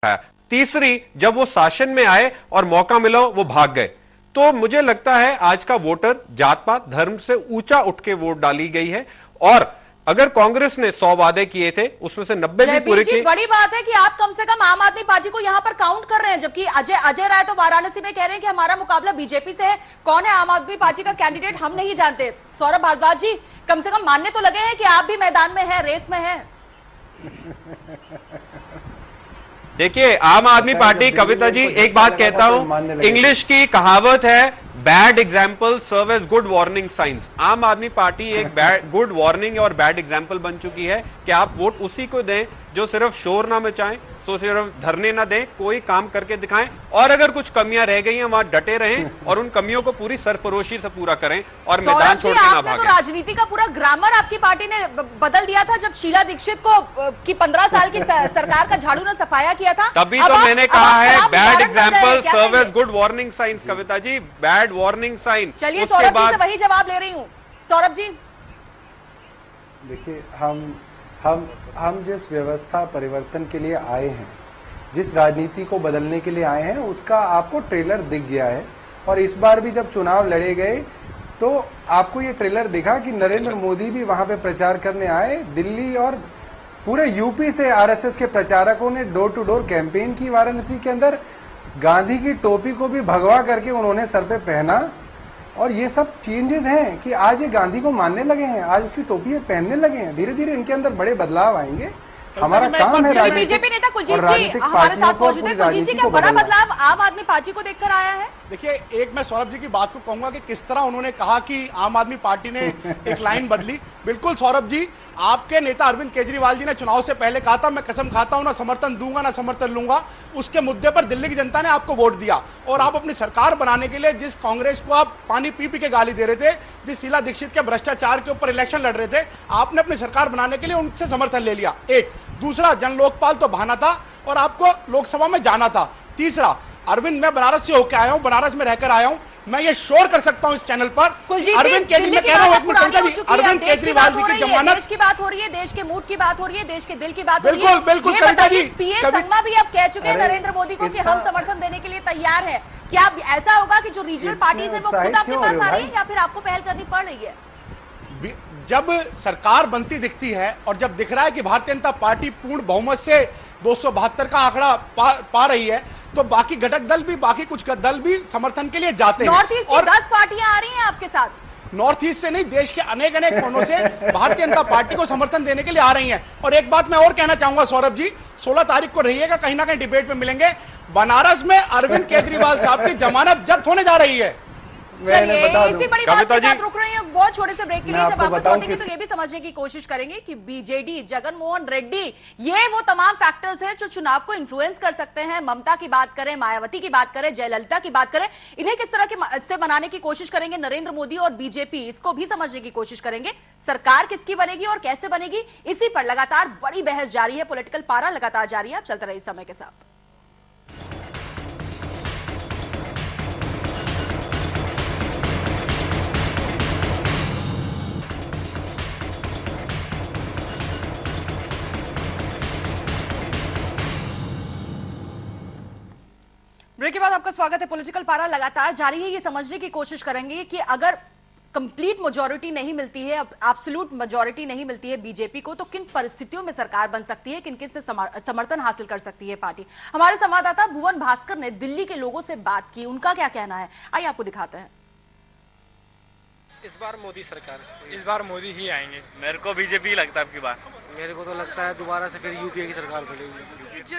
है। तीसरी, जब वो शासन में आए और मौका मिला वो भाग गए। तो मुझे लगता है आज का वोटर जात पात धर्म से ऊंचा उठ के वोट डाली गई है। और अगर कांग्रेस ने 100 वादे किए थे उसमें से 90 भी पूरे किए। बड़ी बात है कि आप कम से कम आम आदमी पार्टी को यहां पर काउंट कर रहे हैं, जबकि अजय राय तो वाराणसी में कह रहे हैं कि हमारा मुकाबला बीजेपी से है। कौन है आम आदमी पार्टी का कैंडिडेट हम नहीं जानते। सौरभ भारद्वाज जी कम से कम मानने तो लगे हैं कि आप भी मैदान में हैं, रेस में हैं। देखिए, आम आदमी पार्टी, कविता जी एक बात कहता हूं, इंग्लिश की कहावत है bad example serve as good warning science. Aam Aadmi Party एक गुड वार्निंग और बैड एग्जाम्पल बन चुकी है कि आप वोट उसी को दें जो सिर्फ शोर ना मचाएं, तो सिर्फ धरने ना दें, कोई काम करके दिखाएं, और अगर कुछ कमियां रह गई हैं वहां डटे रहें और उन कमियों को पूरी सरफरोशी से पूरा करें और मैदान छोड़ के ना भागें। तो राजनीति का पूरा ग्रामर आपकी पार्टी ने बदल दिया था जब शीला दीक्षित को की 15 साल की सरकार का झाड़ू ने सफाया किया था। तभी तो मैंने कहा है bad example serve as good warning signs. Kavita ji, bad warning sign. चलिए सौरभ जी से वही जवाब ले रही हूं। सौरभ जी देखिए, हम जिस व्यवस्था परिवर्तन के लिए आए हैं, जिस राजनीति को बदलने के लिए आए हैं, उसका आपको ट्रेलर दिख गया है। और इस बार भी जब चुनाव लड़े गए तो आपको ये ट्रेलर दिखा कि नरेंद्र मोदी भी वहां पे प्रचार करने आए। दिल्ली और पूरे यूपी से आरएसएस के प्रचारकों ने डोर टू डोर कैंपेन की। वाराणसी के अंदर गांधी की टोपी को भी भगवा करके उन्होंने सर पे पहना। और ये सब चेंजेस हैं कि आज ये गांधी को मानने लगे हैं, आज उसकी टोपी ये पहनने लगे हैं। धीरे धीरे इनके अंदर बड़े बदलाव आएंगे। हमारा काम है बीजेपी नेता कुलजीत जी हमारे साथ मौजूद है। कुलजीत जी, क्या बड़ा बदलाव आम आदमी पार्टी को देखकर आया है? देखिए, एक मैं सौरभ जी की बात को कहूंगा कि किस तरह उन्होंने कहा कि आम आदमी पार्टी ने एक लाइन बदली। बिल्कुल सौरभ जी, आपके नेता अरविंद केजरीवाल जी ने चुनाव से पहले कहा था मैं कसम खाता हूं ना समर्थन दूंगा ना समर्थन लूंगा। उसके मुद्दे पर दिल्ली की जनता ने आपको वोट दिया और आप अपनी सरकार बनाने के लिए जिस कांग्रेस को आप पानी पी पी के गाली दे रहे थे, जिस शीला दीक्षित के भ्रष्टाचार के ऊपर इलेक्शन लड़ रहे थे, आपने अपनी सरकार बनाने के लिए उनसे समर्थन ले लिया। एक दूसरा, जन लोकपाल तो बहाना था और आपको लोकसभा में जाना था। तीसरा, अरविंद, मैं बनारस से होकर आया हूं, बनारस में रहकर आया हूं, मैं ये श्योर कर सकता हूं इस चैनल पर, अरविंद केजरीवाल कह रहा हूं, अरविंद केजरीवाल जी की जमानत, देश की बात हो रही है, देश के मूड की बात हो रही है, देश के दिल की बात हो रही है। बिल्कुल बिल्कुल कविता जी, पीएस संगमा भी अब कह चुके हैं नरेंद्र मोदी को कि हम समर्थन देने के लिए तैयार है। क्या ऐसा होगा कि जो रीजनल पार्टीज है वो खुद आपके पास आ रही है या फिर आपको पहल करनी पड़ रही है? जब सरकार बनती दिखती है और जब दिख रहा है कि भारतीय जनता पार्टी पूर्ण बहुमत से 272 का आंकड़ा पा रही है, तो बाकी घटक दल भी, बाकी कुछ दल भी समर्थन के लिए जाते हैं। नॉर्थ ईस्ट की 10 पार्टियां आ रही हैं आपके साथ। नॉर्थ ईस्ट से नहीं, देश के अनेक अनेक कोनों से भारतीय जनता पार्टी को समर्थन देने के लिए आ रही हैं। और एक बात मैं और कहना चाहूंगा सौरभ जी, 16 तारीख को रहिएगा, कहीं ना कहीं डिबेट में मिलेंगे। बनारस में अरविंद केजरीवाल साहब की जमानत जब्त होने जा रही है। इसी बड़ी बात के साथ रुक रहे हैं बहुत छोटे से ब्रेक के लिए। जब वापस लौटेंगे तो ये भी समझने की कोशिश करेंगे कि बीजेडी, जगन मोहन रेड्डी, ये वो तमाम फैक्टर्स हैं जो चुनाव को इन्फ्लुएंस कर सकते हैं। ममता की बात करें, मायावती की बात करें, जयललिता की बात करें, इन्हें किस तरह से बनाने की कोशिश करेंगे नरेंद्र मोदी और बीजेपी, इसको भी समझने की कोशिश करेंगे। सरकार किसकी बनेगी और कैसे बनेगी, इसी पर लगातार बड़ी बहस जारी है, पॉलिटिकल पारा लगातार जारी है। अब चलते रहिए समय के साथ। ब्रेक के बाद आपका स्वागत है। पॉलिटिकल पारा लगातार जारी है। ये समझने की कोशिश करेंगे कि अगर कंप्लीट मेजॉरिटी नहीं मिलती है, एब्सोल्यूट मेजॉरिटी नहीं मिलती है बीजेपी को, तो किन परिस्थितियों में सरकार बन सकती है, किन किन से समर्थन हासिल कर सकती है पार्टी। हमारे संवाददाता भुवन भास्कर ने दिल्ली के लोगों से बात की, उनका क्या कहना है, आइए आपको दिखाते हैं। इस बार मोदी सरकार, इस बार मोदी ही आएंगे। मेरे को बीजेपी लगता है आपकी बात। मेरे को तो लगता है दोबारा से फिर यूपीए की सरकार बनेगी। जो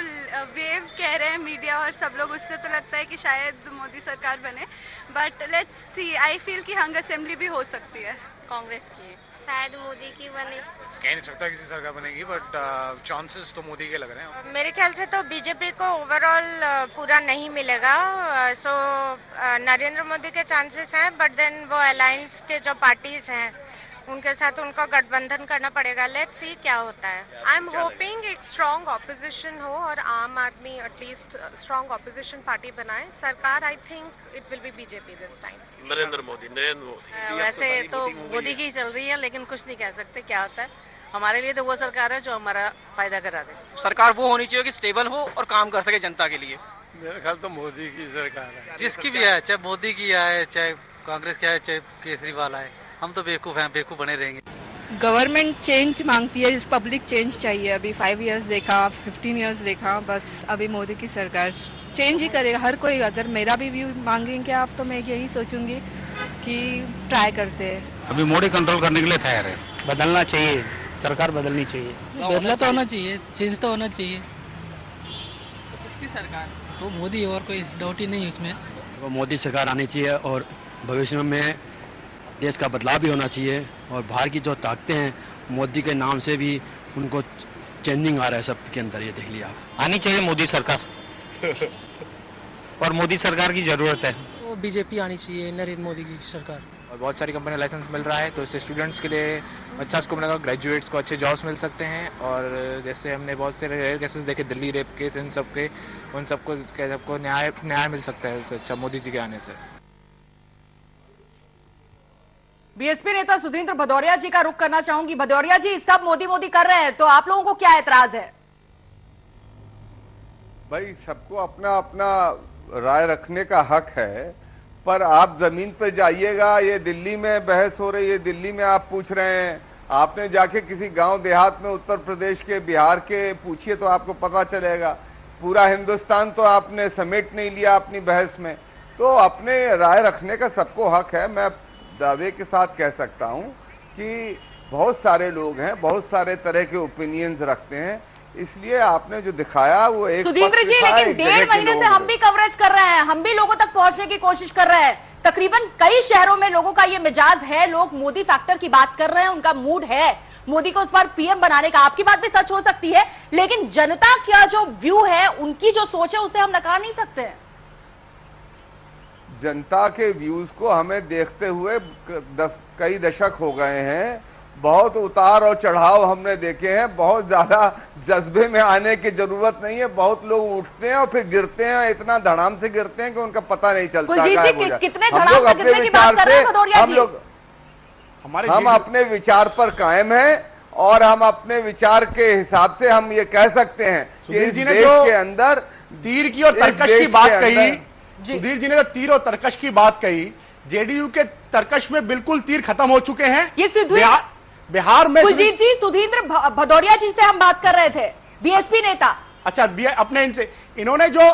वेव कह रहे हैं मीडिया और सब लोग, उससे तो लगता है कि शायद मोदी सरकार बने, but let's see. I feel कि हंग असेंबली भी हो सकती है कांग्रेस की, शायद मोदी की बने। कह नहीं सकता किसी सरकार बनेगी, बट चांसेस तो मोदी के लग रहे हैं। मेरे ख्याल से तो बीजेपी को ओवरऑल पूरा नहीं मिलेगा, सो नरेंद्र मोदी के चांसेस हैं, बट देन वो अलायंस के जो पार्टीज हैं उनके साथ उनको गठबंधन करना पड़ेगा। लेट्स सी क्या होता है। आई एम होपिंग एक स्ट्रांग ऑपोजिशन हो और आम आदमी एटलीस्ट स्ट्रांग ऑपोजिशन पार्टी बनाए। सरकार I think it will be BJP this time. Narendra Modi. वैसे तो मोदी की चल रही है, लेकिन कुछ नहीं कह सकते क्या होता है। हमारे लिए तो वो सरकार है जो हमारा फायदा करा दे। सरकार वो होनी चाहिए कि स्टेबल हो और काम कर सके जनता के लिए। मेरे ख्याल तो मोदी की सरकार है, जिसकी भी है, चाहे मोदी की आए, चाहे कांग्रेस की आए, चाहे केजरीवाल आए, हम तो बेवकूफ हैं, बेवकूफ बने रहेंगे। गवर्नमेंट चेंज मांगती है, पब्लिक चेंज चाहिए। अभी 5 इयर्स देखा, 15 इयर्स देखा, बस अभी मोदी की सरकार चेंज ही करेगा हर कोई। अगर मेरा भी व्यू मांगेंगे आप तो मैं यही सोचूंगी कि ट्राई करते हैं। अभी मोदी कंट्रोल करने के लिए तैयार है। बदलना चाहिए, सरकार बदलनी चाहिए। बदला तो होना चाहिए, चेंज तो होना चाहिए। तो किसकी सरकार? तो मोदी, और कोई डाउट ही नहीं उसमें। वो मोदी सरकार आनी चाहिए और भविष्य में देश का बदलाव भी होना चाहिए। और बाहर की जो ताकतें हैं, मोदी के नाम से भी उनको चेंजिंग आ रहा है सबके अंदर, ये देख लिया आप। आनी चाहिए मोदी सरकार और मोदी सरकार की जरूरत है। तो बीजेपी आनी चाहिए, नरेंद्र मोदी की सरकार। और बहुत सारी कंपनी लाइसेंस मिल रहा है तो इससे स्टूडेंट्स के लिए अच्छा स्कोप मिलेगा, ग्रेजुएट्स को अच्छे जॉब्स मिल सकते हैं। और जैसे हमने बहुत से रेयर केसेस देखे, दिल्ली रेप केस, इन सबके उन सबको न्याय मिल सकता है इससे अच्छा मोदी जी के आने से। बीएसपी नेता सुधींद्र भदौरिया जी का रुख करना चाहूंगी। भदौरिया जी, सब मोदी मोदी कर रहे हैं तो आप लोगों को क्या एतराज है? भाई, सबको अपना अपना राय रखने का हक है, पर आप जमीन पर जाइएगा। ये दिल्ली में बहस हो रही है, दिल्ली में आप पूछ रहे हैं। आपने जाके किसी गांव देहात में उत्तर प्रदेश के, बिहार के पूछिए तो आपको पता चलेगा। पूरा हिंदुस्तान तो आपने समेट नहीं लिया अपनी बहस में। तो अपने राय रखने का सबको हक है। मैं दावे के साथ कह सकता हूं कि बहुत सारे लोग हैं, बहुत सारे तरह के ओपिनियंस रखते हैं, इसलिए आपने जो दिखाया वो एक सुधींद्र जी, लेकिन 1.5 महीने से हम भी कवरेज कर रहे हैं, हम भी लोगों तक पहुंचने की कोशिश कर रहे हैं। तकरीबन कई शहरों में लोगों का ये मिजाज है, लोग मोदी फैक्टर की बात कर रहे हैं, उनका मूड है मोदी को उस बार पीएम बनाने का। आपकी बात भी सच हो सकती है, लेकिन जनता का जो व्यू है, उनकी जो सोच है, उसे हम नकार नहीं सकते हैं। जनता के व्यूज को हमें देखते हुए कई दशक हो गए हैं। बहुत उतार और चढ़ाव हमने देखे हैं। बहुत ज्यादा जज्बे में आने की जरूरत नहीं है। बहुत लोग उठते हैं और फिर गिरते हैं, इतना धड़ाम से गिरते हैं कि उनका पता नहीं चलता। कितने धड़ाम से गिरने की बात कर रहे हैं भदौरिया जी? हम अपने विचार पर कायम हैं और हम अपने विचार के हिसाब से हम ये कह सकते हैं कि इस देश के अंदर तीर की और तरकश की बात कही। सुधीर जी ने जो तीर और तरकश की बात कही, जेडीयू के तरकश में बिल्कुल तीर खत्म हो चुके हैं। ये बिहार में कुलजीत जी, सुधींद्र भदौरिया जी से हम बात कर रहे थे, बीएसपी नेता। अच्छा, अपने इनसे इन्होंने जो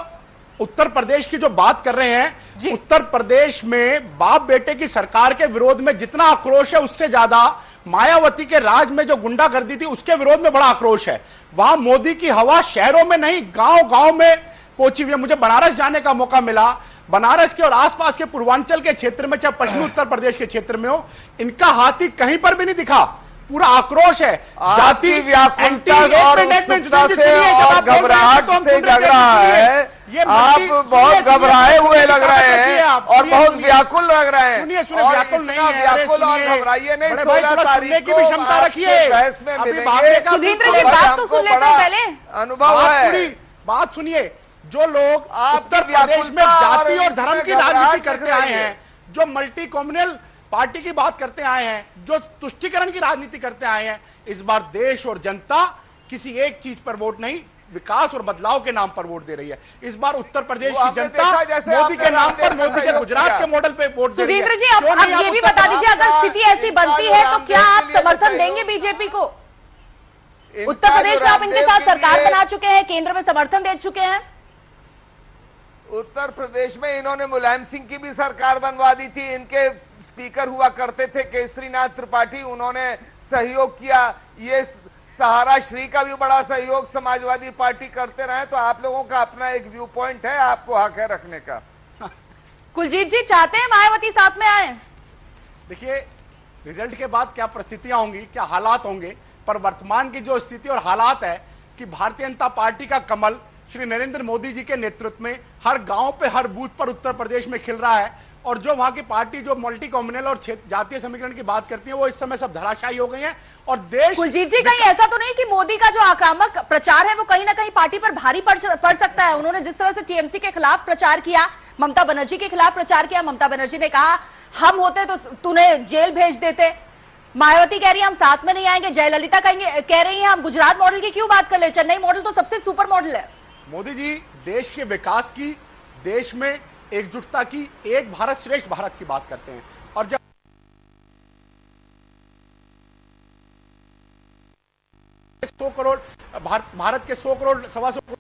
उत्तर प्रदेश की जो बात कर रहे हैं, उत्तर प्रदेश में बाप बेटे की सरकार के विरोध में जितना आक्रोश है, उससे ज्यादा मायावती के राज में जो गुंडागर्दी थी उसके विरोध में बड़ा आक्रोश है। वहां मोदी की हवा शहरों में नहीं, गांव गांव में पहुंची हुई है। मुझे बनारस जाने का मौका मिला। बनारस के और आसपास के पूर्वांचल के क्षेत्र में, चाहे पश्चिमी उत्तर प्रदेश के क्षेत्र में हो, इनका हाथी कहीं पर भी नहीं दिखा। पूरा आक्रोश है, जाति व्याकुलता और घबराहट से लग रहा है। आप बहुत घबराए हुए लग रहे हैं और बहुत व्याकुल लग रहे हैं। सुनिए, व्याकुल नहीं है, व्याकुल और घबराइए नहीं। 16 तारीख की भी क्षमता रखिए, बहस में मिलेंगे। सुधींद्र जी, बात तो सुन लेते हैं पहले। अनुभव है, बात सुनिए। जो लोग उत्तर प्रदेश में जाति और धर्म की राजनीति करते आए हैं, जो मल्टी कम्युनल पार्टी की बात करते आए हैं, जो तुष्टीकरण की राजनीति करते आए हैं, इस बार देश और जनता किसी एक चीज पर वोट नहीं, विकास और बदलाव के नाम पर वोट दे रही है। इस बार उत्तर प्रदेश की जनता मोदी के नाम पर, मोदी के गुजरात के मॉडल पे वोट दे रही है। सुधींद्र जी, अब ये भी बता दीजिए, अगर स्थिति ऐसी बनती है तो क्या आप समर्थन देंगे बीजेपी को? उत्तर प्रदेश में आप इनके साथ सरकार बना चुके हैं, केंद्र में समर्थन दे चुके हैं। उत्तर प्रदेश में इन्होंने मुलायम सिंह की भी सरकार बनवा दी थी। इनके स्पीकर हुआ करते थे केसरीनाथ त्रिपाठी, उन्होंने सहयोग किया। ये सहारा श्री का भी बड़ा सहयोग समाजवादी पार्टी करते रहे। तो आप लोगों का अपना एक व्यू पॉइंट है, आपको हक है रखने का। कुलजीत जी चाहते हैं मायावती साथ में आए? देखिए, रिजल्ट के बाद क्या परिस्थितियां होंगी, क्या हालात होंगे, पर वर्तमान की जो स्थिति और हालात है कि भारतीय जनता पार्टी का कमल श्री नरेंद्र मोदी जी के नेतृत्व में हर गांव पे, हर बूथ पर उत्तर प्रदेश में खिल रहा है। और जो वहां की पार्टी जो मल्टी कम्युनल और जातीय समीकरण की बात करती है, वो इस समय सब धराशायी हो गई हैं। और देश, कुलजीत जी, कहीं ऐसा तो नहीं कि मोदी का जो आक्रामक प्रचार है वो कहीं ना कहीं पार्टी पर भारी पड़ सकता है? उन्होंने जिस तरह से टीएमसी के खिलाफ प्रचार किया, ममता बनर्जी के खिलाफ प्रचार किया, ममता बनर्जी ने कहा हम होते तो तूने जेल भेज देते। मायावती कह रही है हम साथ में नहीं आएंगे, जयललिता कह रही है हम गुजरात मॉडल की क्यों बात कर ले, चेन्नई मॉडल तो सबसे सुपर मॉडल है। मोदी जी देश के विकास की, देश में एकजुटता की, एक भारत श्रेष्ठ भारत की बात करते हैं, और जब भारत के 100 करोड़ 125 करोड़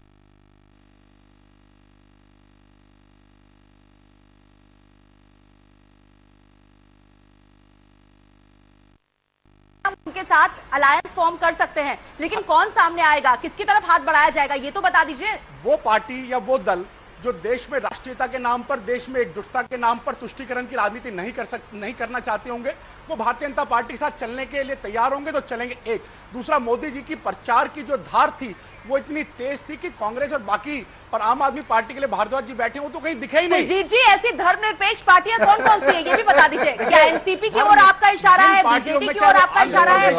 उनके साथ अलायंस फॉर्म कर सकते हैं, लेकिन कौन सामने आएगा, किसकी तरफ हाथ बढ़ाया जाएगा, ये तो बता दीजिए। वो पार्टी या वो दल जो देश में राष्ट्रीयता के नाम पर, देश में एकजुटता के नाम पर तुष्टीकरण की राजनीति नहीं करना चाहते होंगे, वो भारतीय जनता पार्टी के साथ चलने के लिए तैयार होंगे तो चलेंगे। एक दूसरा, मोदी जी की प्रचार की जो धार थी वो इतनी तेज थी कि कांग्रेस और बाकी और आम आदमी पार्टी के लिए भारद्वाज जी बैठे हो तो कहीं दिखे ही नहीं। जी ऐसी धर्मनिरपेक्ष पार्टियां कौन कौन सी है ये भी बता दीजिए। क्या एनसीपी की ओर आपका इशारा है, बीजेपी की ओर आपका इशारा है,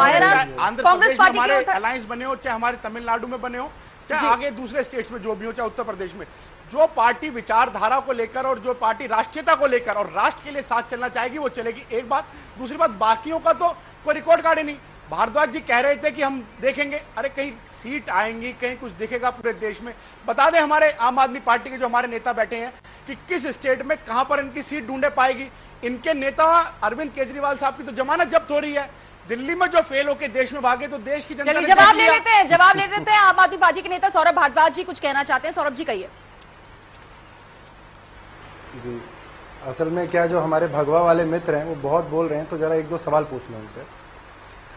आंध्र प्रदेश में हमारे अलायंस बने हो, चाहे हमारे तमिलनाडु में बने हो, चाहे आगे दूसरे स्टेट्स में जो भी हो, चाहे उत्तर प्रदेश में, जो पार्टी विचारधारा को लेकर और जो पार्टी राष्ट्रीयता को लेकर और राष्ट्र के लिए साथ चलना चाहेगी वो चलेगी। एक बात। दूसरी बात, बाकियों का तो कोई रिकॉर्ड कार्ड ही नहीं। भारद्वाज जी कह रहे थे कि हम देखेंगे, अरे कहीं सीट आएंगी, कहीं कुछ दिखेगा पूरे देश में? बता दें हमारे आम आदमी पार्टी के जो हमारे नेता बैठे हैं कि किस स्टेट में कहां पर इनकी सीट ढूंढे पाएगी। इनके नेता अरविंद केजरीवाल साहब की तो जमानत जब्त हो रही है, दिल्ली में जो फेल होकर देश में भागे तो देश की जनता ने जवाब ले लेते हैं। आम आदमी पार्टी के नेता सौरभ भारद्वाज जी कुछ कहना चाहते हैं। सौरभ जी कहिए। जी, असल में क्या, जो हमारे भगवा वाले मित्र हैं वो बहुत बोल रहे हैं, तो जरा एक दो सवाल पूछ लो उनसे।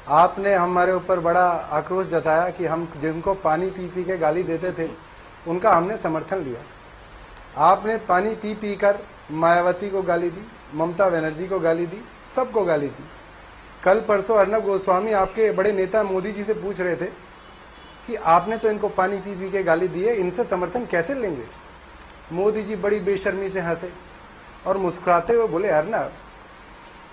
आपने हमारे ऊपर बड़ा आक्रोश जताया कि हम जिनको पानी पी पी के गाली देते थे उनका हमने समर्थन लिया। आपने पानी पी पी कर मायावती को गाली दी, ममता बनर्जी को गाली दी, सबको गाली दी। कल परसों अर्नब गोस्वामी आपके बड़े नेता मोदी जी से पूछ रहे थे कि आपने तो इनको पानी पी पी के गाली दी है, इनसे समर्थन कैसे लेंगे? मोदी जी बड़ी बेशर्मी से हंसे और मुस्कुराते हुए बोले, अर्नब,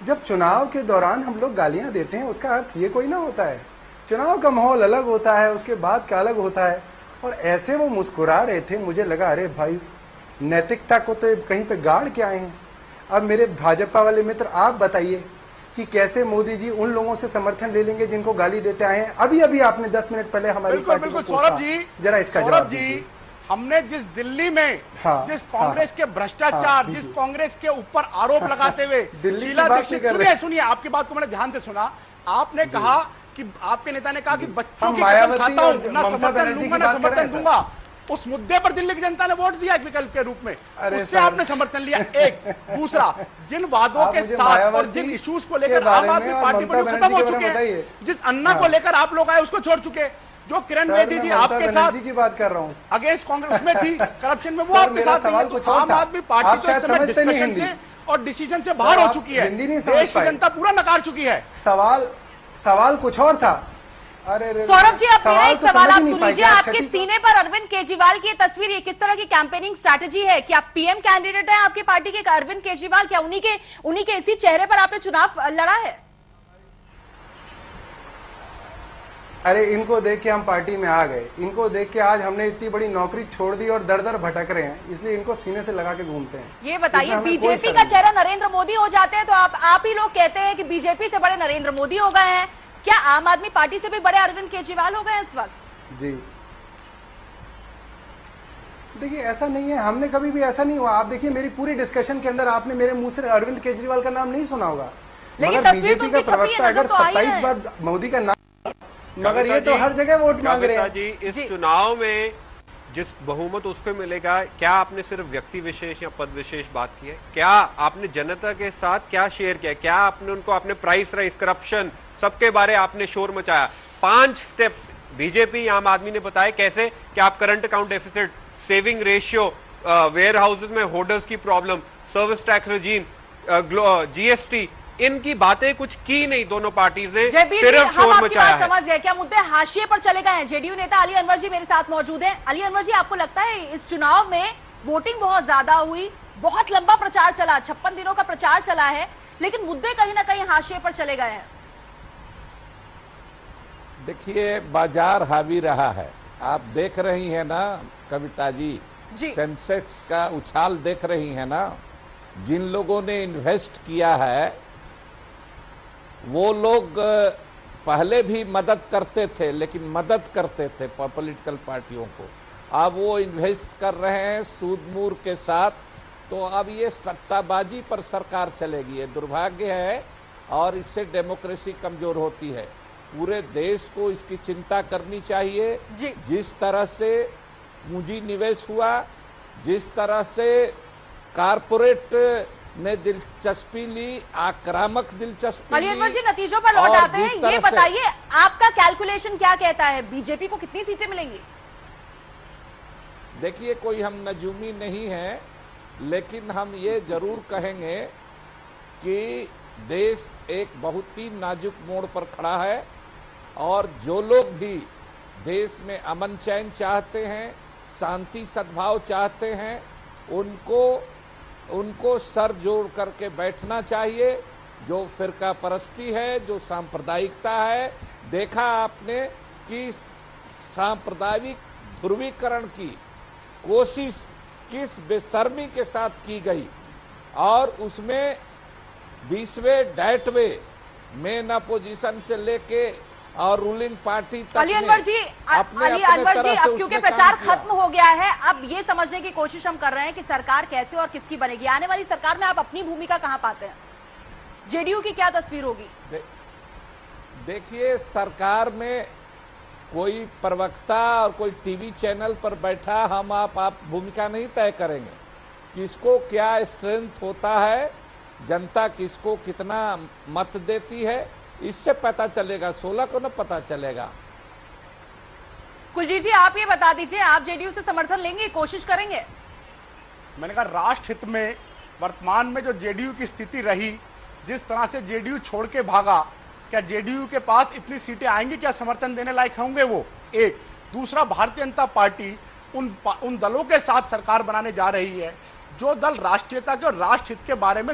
जब चुनाव के दौरान हम लोग गालियां देते हैं उसका अर्थ ये कोई ना होता है। चुनाव का माहौल अलग होता है, उसके बाद का अलग होता है। और ऐसे वो मुस्कुरा रहे थे, मुझे लगा अरे भाई नैतिकता को तो कहीं पे गाड़ के आए हैं। अब मेरे भाजपा वाले मित्र आप बताइए कि कैसे मोदी जी उन लोगों से समर्थन ले लेंगे जिनको गाली देते आए हैं। अभी अभी आपने 10 मिनट पहले हमारी पार्टी को सौरभ जी, जरा इसका जवाब दीजिए। हमने जिस दिल्ली में जिस कांग्रेस के भ्रष्टाचार, जिस कांग्रेस के ऊपर आरोप लगाते हुए शीला दीक्षित, सुनिए आपकी बात को मैंने ध्यान से सुना, आपने कहा कि आपके नेता ने कहा कि बच्चों की कसम खाता हूं, ना समर्थन लूंगा ना समर्थन दूंगा। उस मुद्दे पर दिल्ली की जनता ने वोट दिया एक विकल्प के रूप में, उससे आपने समर्थन लिया। एक दूसरा, जिन वादों के साथ और जिन इश्यूज को लेकर आम आदमी पार्टी पर खत्म हो चुके हैं, जिस अन्ना को लेकर आप लोग आए उसको छोड़ चुके, जो किरण बेदी जी आपके साथ की बात कर रहा हूं अगेंस्ट कांग्रेस में थी, करप्शन में, वो आपके साथ नहीं है। तो आम आदमी पार्टी तो इस समय डिस्कशन से और डिसीजन से बाहर हो चुकी है, देश की जनता पूरा नकार चुकी है। सवाल कुछ और था। अरे सौरभ जी, अब मेरा एक सवाल आप सुन लीजिए। आपके सीने पर अरविंद केजरीवाल की तस्वीर, ये किस तरह की कैंपेनिंग स्ट्रैटेजी है? क्या पीएम कैंडिडेट है आपकी पार्टी के अरविंद केजरीवाल? क्या उन्हीं के इसी चेहरे पर आपने चुनाव लड़ा है? अरे इनको देख के हम पार्टी में आ गए, इनको देख के आज हमने इतनी बड़ी नौकरी छोड़ दी और दर दर भटक रहे हैं, इसलिए इनको सीने से लगा के घूमते हैं। ये बताइए, बीजेपी का चेहरा नरेंद्र मोदी हो जाते हैं तो आप ही लोग कहते हैं कि बीजेपी से बड़े नरेंद्र मोदी हो गए हैं, क्या आम आदमी पार्टी से भी बड़े अरविंद केजरीवाल हो गए इस वक्त? जी देखिए, ऐसा नहीं है, हमने कभी भी ऐसा नहीं हुआ। आप देखिए मेरी पूरी डिस्कशन के अंदर आपने मेरे मुंह से अरविंद केजरीवाल का नाम नहीं सुना होगा, मगर बीजेपी का प्रवक्ता अगर 27 बार मोदी का नाम, मगर ये तो हर जगह वोट मांग रहे हैं। जी, इस चुनाव में जिस बहुमत उसको मिलेगा, क्या आपने सिर्फ व्यक्ति विशेष या पद विशेष बात की है? क्या आपने जनता के साथ क्या शेयर किया? क्या आपने उनको अपने प्राइस राइज, करप्शन, सबके बारे आपने शोर मचाया? 5 स्टेप्स बीजेपी आम आदमी ने बताया कैसे कि आप current account deficit, saving ratio, warehouses में होर्डर्स की problem, service tax regime, GST, इनकी बातें कुछ की नहीं दोनों पार्टीज ने, सिर्फ शोर मचाया है। समझ गए, क्या मुद्दे हाशिए पर चले गए हैं? जेडीयू नेता अली अनवर जी मेरे साथ मौजूद हैं। अली अनवर जी, आपको लगता है इस चुनाव में वोटिंग बहुत ज्यादा हुई, बहुत लंबा प्रचार चला, 56 दिनों का प्रचार चला है, लेकिन मुद्दे कहीं ना कहीं हाशिए पर चले गए हैं? देखिए, बाजार हावी रहा है, आप देख रही हैं ना कविता जी, सेंसेक्स का उछाल देख रही हैं ना। जिन लोगों ने इन्वेस्ट किया है वो लोग पहले भी मदद करते थे, लेकिन मदद करते थे पॉलिटिकल पार्टियों को। अब वो इन्वेस्ट कर रहे हैं सूद-मूर के साथ, तो अब ये सट्टाबाजी पर सरकार चलेगी। ये दुर्भाग्य है और इससे डेमोक्रेसी कमजोर होती है। पूरे देश को इसकी चिंता करनी चाहिए। जिस तरह से पूंजी निवेश हुआ, जिस तरह से कारपोरेट ने दिलचस्पी ली, आक्रामक दिलचस्पी अली अकबर जी, नतीजों पर लौट आते हैं। ये बताइए, आपका कैलकुलेशन क्या कहता है, बीजेपी को कितनी सीटें मिलेंगी? देखिए, कोई हम नजूमी नहीं है, लेकिन हम ये जरूर कहेंगे कि देश एक बहुत ही नाजुक मोड़ पर खड़ा है और जो लोग भी देश में अमन चैन चाहते हैं, शांति सद्भाव चाहते हैं, उनको सर जोड़ करके बैठना चाहिए। जो फिरका परस्ती है, जो सांप्रदायिकता है, देखा आपने कि सांप्रदायिक ध्रुवीकरण की कोशिश किस बेशर्मी के साथ की गई और उसमें 20वें डाइटवे मेन अपोजिशन से लेके और रूलिंग पार्टी तक अली अनवर जी, अब क्योंकि प्रचार खत्म हो गया है, अब ये समझने की कोशिश हम कर रहे हैं कि सरकार कैसे और किसकी बनेगी। आने वाली सरकार में आप अपनी भूमिका कहां पाते हैं? जेडीयू की क्या तस्वीर होगी? देखिए, सरकार में कोई प्रवक्ता और कोई टीवी चैनल पर बैठा हम आप भूमिका नहीं तय करेंगे। किसको क्या स्ट्रेंथ होता है, जनता किसको कितना मत देती है, इससे पता चलेगा। 16 को न पता चलेगा। कुलजीत जी, आप ये बता दीजिए, आप जेडीयू से समर्थन लेंगे, कोशिश करेंगे? मैंने कहा, राष्ट्र हित में वर्तमान में जो जेडीयू की स्थिति रही, जिस तरह से जेडीयू छोड़ के भागा, क्या जेडीयू के पास इतनी सीटें आएंगी? क्या समर्थन देने लायक होंगे वो? एक। दूसरा, भारतीय जनता पार्टी उन दलों के साथ सरकार बनाने जा रही है जो दल राष्ट्रीयता के और राष्ट्र हित के बारे में